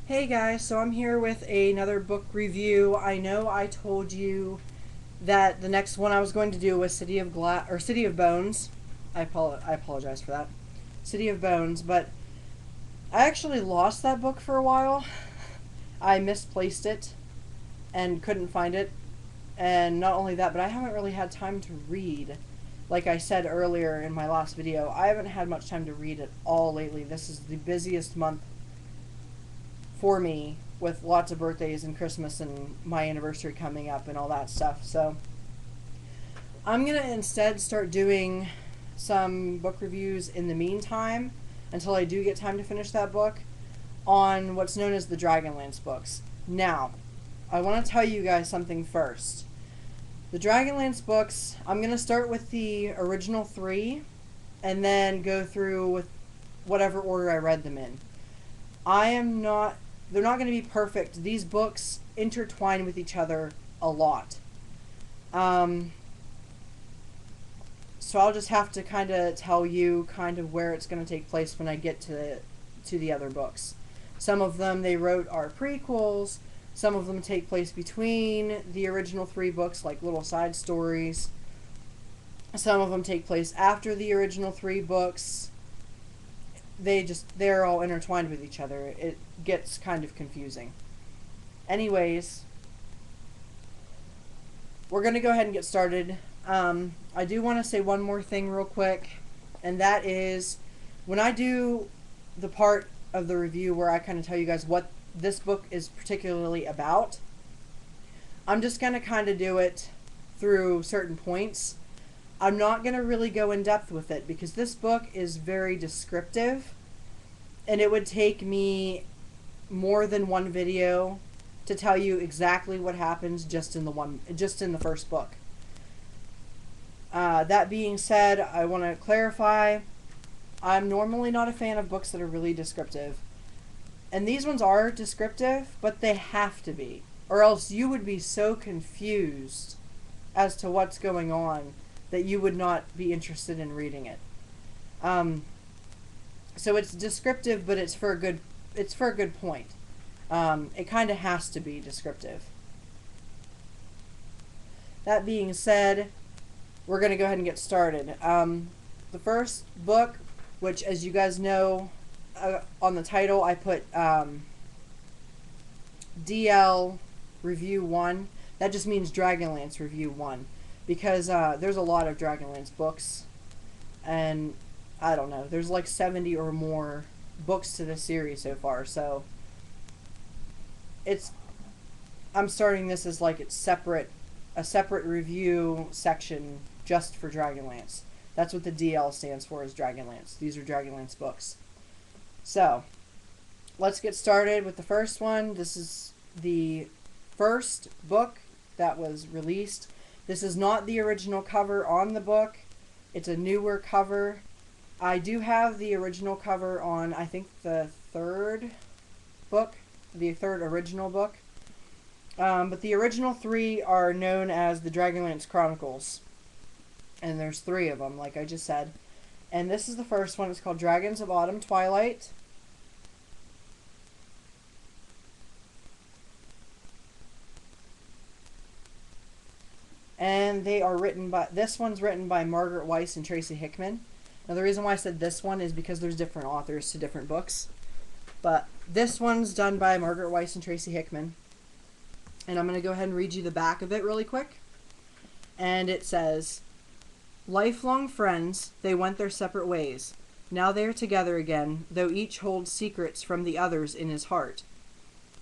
Hey guys, so I'm here with another book review. I know I told you that the next one I was going to do was City of Bones. I apologize for that. City of Bones, but I actually lost that book for a while. I misplaced it and couldn't find it. And not only that, but I haven't really had time to read. Like I said earlier in my last video, I haven't had much time to read at all lately. This is the busiest month for me with lots of birthdays and Christmas and my anniversary coming up and all that stuff. So I'm going to instead start doing some book reviews in the meantime until I do get time to finish that book on what's known as the Dragonlance books. Now, I want to tell you guys something first. The Dragonlance books, I'm going to start with the original three and then go through with whatever order I read them in. They're not going to be perfect. These books intertwine with each other a lot. So I'll just have to kind of tell you kind of where it's going to take place when I get to the other books. Some of them they wrote are prequels. Some of them take place between the original three books, like little side stories. Some of them take place after the original three books. They're all intertwined with each other. It gets kind of confusing. Anyways, we're going to go ahead and get started. I do want to say one more thing real quick, and that is when I do the part of the review where I kind of tell you guys what this book is particularly about, I'm just going to kind of do it through certain points. I'm not going to really go in depth with it because this book is very descriptive, and it would take me more than one video to tell you exactly what happens just in the first book. That being said, I want to clarify, I'm normally not a fan of books that are really descriptive. And these ones are descriptive, but they have to be, or else you would be so confused as to what's going on that you would not be interested in reading it. So it's descriptive, but it's for a good point. It kind of has to be descriptive. That being said, we're going to go ahead and get started. The first book, which as you guys know, on the title I put DLReview 1. That just means Dragonlance Review 1. Because there's a lot of Dragonlance books, and I don't know, there's like 70 or more books to this series so far, so I'm starting this as like a separate review section just for Dragonlance. That's what the DL stands for, is Dragonlance. These are Dragonlance books. So let's get started with the first one. This is the first book that was released. This is not the original cover on the book. It's a newer cover. I do have the original cover on, I think, the third book, the third original book. But the original three are known as the Dragonlance Chronicles. And there's three of them, like I just said. And this is the first one. It's called Dragons of Autumn Twilight. And they are written by, this one's written by Margaret Weis and Tracy Hickman. Now the reason why I said this one is because there's different authors to different books. But this one's done by Margaret Weis and Tracy Hickman. And I'm going to go ahead and read you the back of it really quick. And it says, lifelong friends, they went their separate ways. Now they are together again, though each holds secrets from the others in his heart.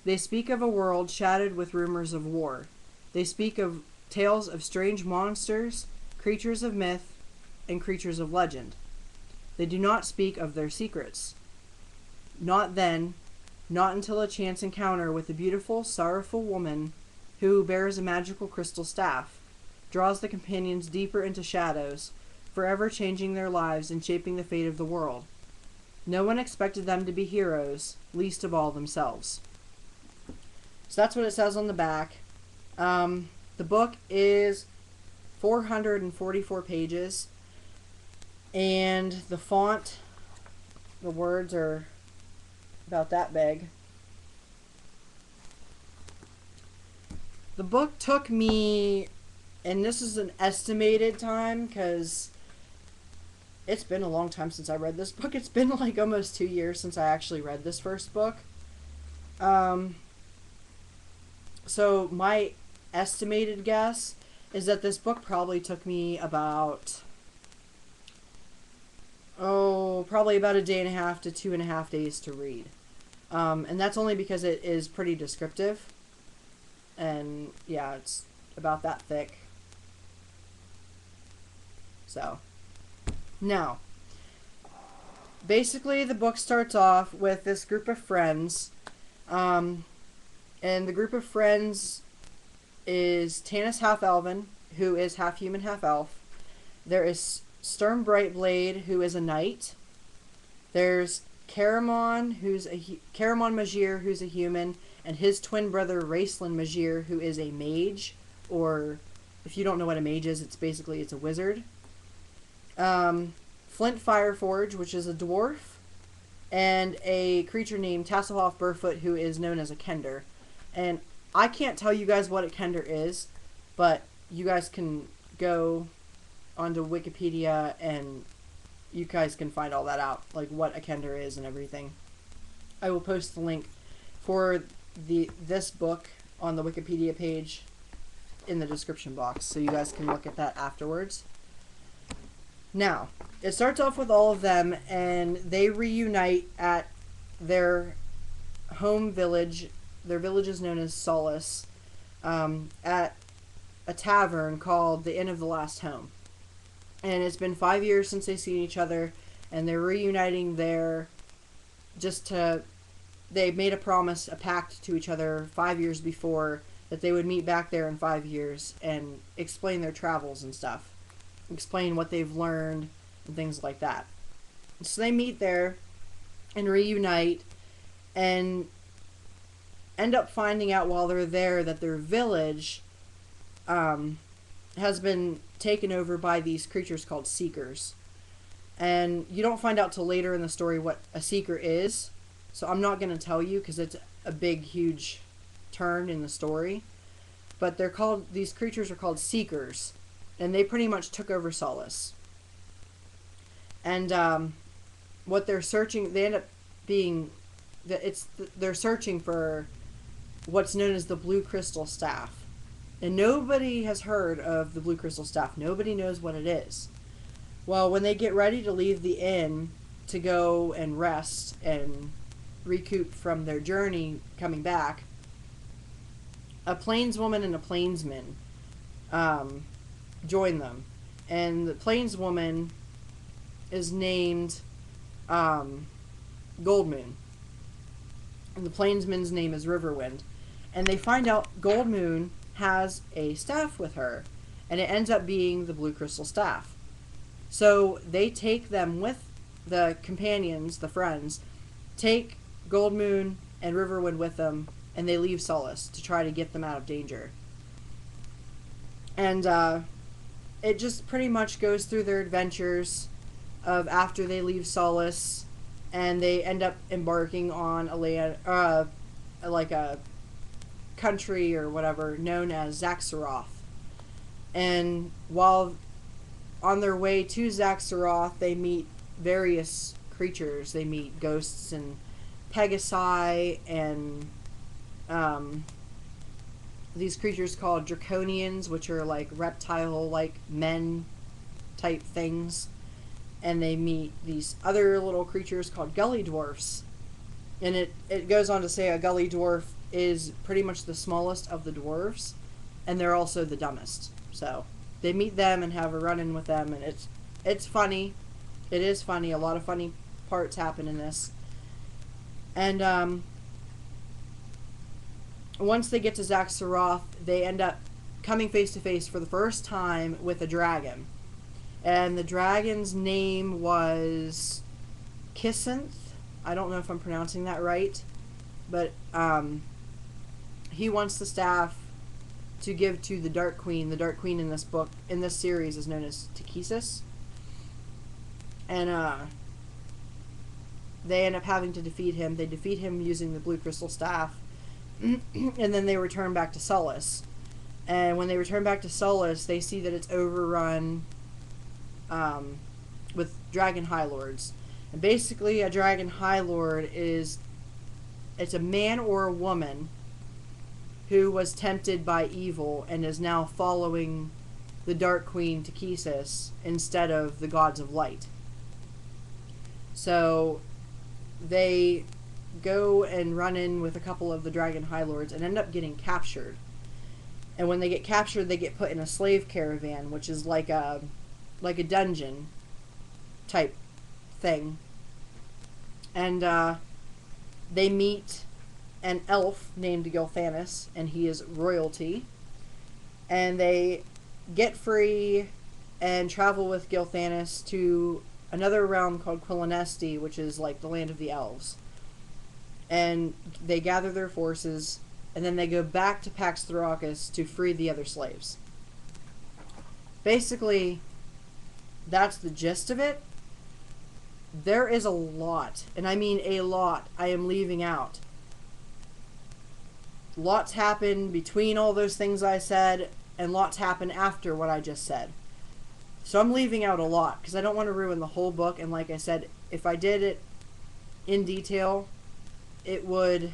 They speak of a world shattered with rumors of war. They speak of tales of strange monsters, creatures of myth, and creatures of legend. They do not speak of their secrets. Not then, not until a chance encounter with a beautiful, sorrowful woman who bears a magical crystal staff draws the companions deeper into shadows, forever changing their lives and shaping the fate of the world. No one expected them to be heroes, least of all themselves. So that's what it says on the back. The book is 444 pages, and the font, the words are about that big. The book took me, and this is an estimated time because it's been a long time since I read this book. It's been like almost 2 years since I actually read this first book. So my estimated guess is that this book probably took me about, probably about a day and a half to 2.5 days to read. And that's only because it is pretty descriptive. And yeah, it's about that thick. So, now, basically the book starts off with this group of friends. And the group of friends is Tanis Half-Elven, who is half-human, half-elf. There is Sturm Brightblade, who is a knight. There's Caramon Majir, who's a human, and his twin brother Raceland Majir, who is a mage, or if you don't know what a mage is, it's a wizard. Flint Fireforge, which is a dwarf, and a creature named Tasselhoff Burfoot, who is known as a Kender. And I can't tell you guys what a Kender is, but you guys can go onto Wikipedia and you guys can find all that out, like what a Kender is and everything. I will post the link for this book on the Wikipedia page in the description box, so you guys can look at that afterwards. Now, it starts off with all of them, and they reunite at their home village. Their village is known as Solace, at a tavern called the Inn of the Last Home. And it's been 5 years since they've seen each other, and they're reuniting there they made a promise, a pact to each other 5 years before that they would meet back there in 5 years and explain their travels and stuff. Explain what they've learned and things like that. So they meet there and reunite and end up finding out while they're there that their village has been taken over by these creatures called Seekers. And you don't find out till later in the story what a Seeker is, so I'm not going to tell you because it's a big, huge turn in the story. But these creatures are called Seekers, and they pretty much took over Solace. And what they're searching, they end up being, they're searching for what's known as the Blue Crystal Staff. And nobody has heard of the Blue Crystal Staff. Nobody knows what it is. Well, when they get ready to leave the inn to go and rest and recoup from their journey coming back, a plainswoman and a plainsman join them. And the plainswoman is named Goldmoon. And the plainsman's name is Riverwind. And they find out Goldmoon has a staff with her, and it ends up being the Blue Crystal Staff. So they take them with the companions, the friends, take Goldmoon and Riverwind with them, and they leave Solace to try to get them out of danger. And it just pretty much goes through their adventures of after they leave Solace, and they end up embarking on a land, like a country or whatever known as Xak Tsaroth. And while on their way to Xak Tsaroth, they meet various creatures. They meet ghosts and Pegasi and these creatures called Draconians, which are like reptile-like men type things. And they meet these other little creatures called gully dwarfs. And it goes on to say a gully dwarf is pretty much the smallest of the dwarves, and they're also the dumbest. So they meet them and have a run-in with them, and it's funny. It is funny. A lot of funny parts happen in this. And once they get to Xak Tsaroth, they end up coming face to face for the first time with a dragon. And the dragon's name was Kissenth. I don't know if I'm pronouncing that right, but he wants the staff to give to the Dark Queen. The Dark Queen in this book, in this series, is known as Takesis. And they end up having to defeat him. They defeat him using the Blue Crystal Staff, and then they return back to Solace. And when they return back to Solus, they see that it's overrun with dragon high lords. And basically, a dragon high lord it's a man or a woman who was tempted by evil and is now following the Dark Queen Takesis instead of the gods of light. So they go and run in with a couple of the dragon high lords and end up getting captured. And when they get captured, they get put in a slave caravan, which is like a dungeon type thing. And they meet an elf named Gilthanis, and he is royalty. And they get free and travel with Gilthanis to another realm called Quillanesti, which is like the land of the elves. And they gather their forces, and then they go back to Pax Tharakas to free the other slaves. Basically, that's the gist of it. There is a lot, and I mean a lot, I am leaving out. Lots happen between all those things I said, and lots happen after what I just said. So I'm leaving out a lot, because I don't want to ruin the whole book, and like I said, if I did it in detail, it would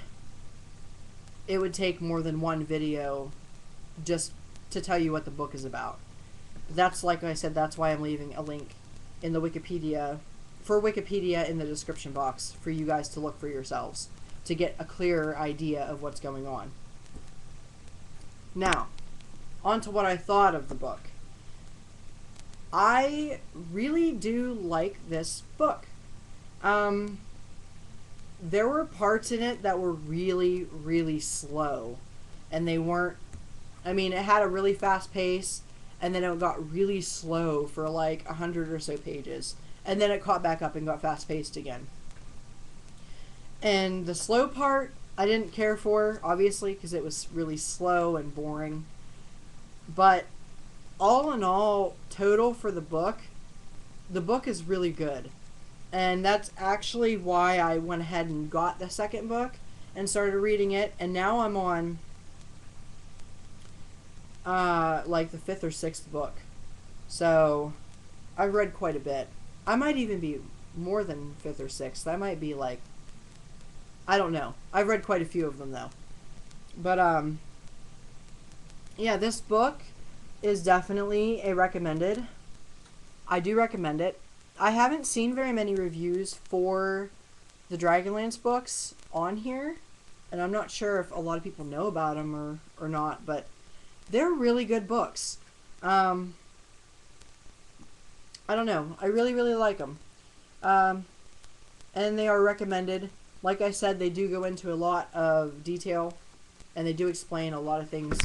take more than one video just to tell you what the book is about. That's, like I said, that's why I'm leaving a link in the Wikipedia, for Wikipedia in the description box for you guys to look for yourselves to get a clearer idea of what's going on. Now, on to what I thought of the book. I really do like this book. There were parts in it that were really, really slow. And they weren't... I mean, it had a really fast pace, and then it got really slow for like 100 or so pages. And then it caught back up and got fast-paced again. And the slow part, I didn't care for, obviously, because it was really slow and boring. But all in all, total for the book is really good. And that's actually why I went ahead and got the second book and started reading it. And now I'm on like the 5th or 6th book. So I've read quite a bit. I might even be more than 5th or 6th. I might be like, I don't know. I've read quite a few of them though. But yeah, this book is definitely a recommended. I do recommend it. I haven't seen very many reviews for the Dragonlance books on here, and I'm not sure if a lot of people know about them or not, but they're really good books. I don't know. I really, really like them. And they are recommended. Like I said, they do go into a lot of detail, and they do explain a lot of things.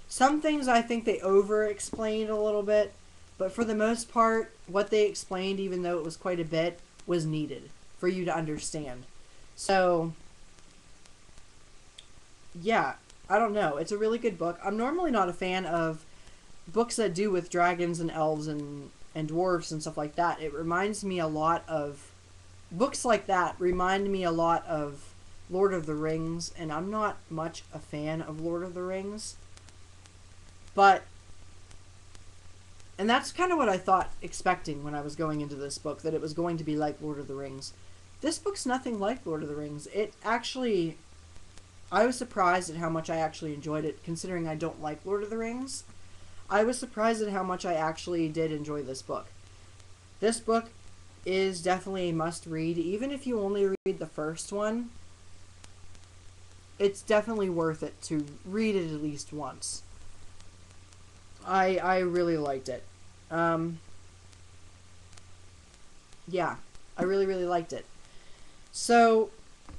Some things I think they over-explained a little bit, but for the most part, what they explained, even though it was quite a bit, was needed for you to understand. So, yeah, I don't know. It's a really good book. I'm normally not a fan of books that do with dragons and elves and dwarves and stuff like that. It reminds me a lot of... Books like that remind me a lot of Lord of the Rings, and I'm not much a fan of Lord of the Rings. But... And that's kind of what I thought, expecting when I was going into this book, that it was going to be like Lord of the Rings. This book's nothing like Lord of the Rings. It actually... I was surprised at how much I actually enjoyed it, considering I don't like Lord of the Rings. I was surprised at how much I actually did enjoy this book. This book is definitely a must-read. Even if you only read the first one, it's definitely worth it to read it at least once. I really liked it. Yeah, I really, really liked it. So,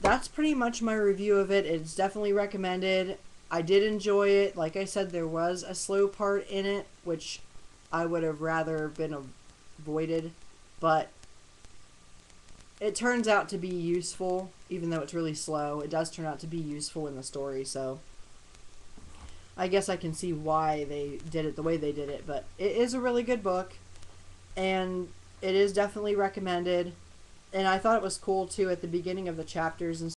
that's pretty much my review of it. It's definitely recommended. I did enjoy it. Like I said, there was a slow part in it, which I would have rather been avoided. But it turns out to be useful, even though it's really slow. It does turn out to be useful in the story, so I guess I can see why they did it the way they did it. But it is a really good book, and it is definitely recommended. And I thought it was cool, too, at the beginning of the chapters and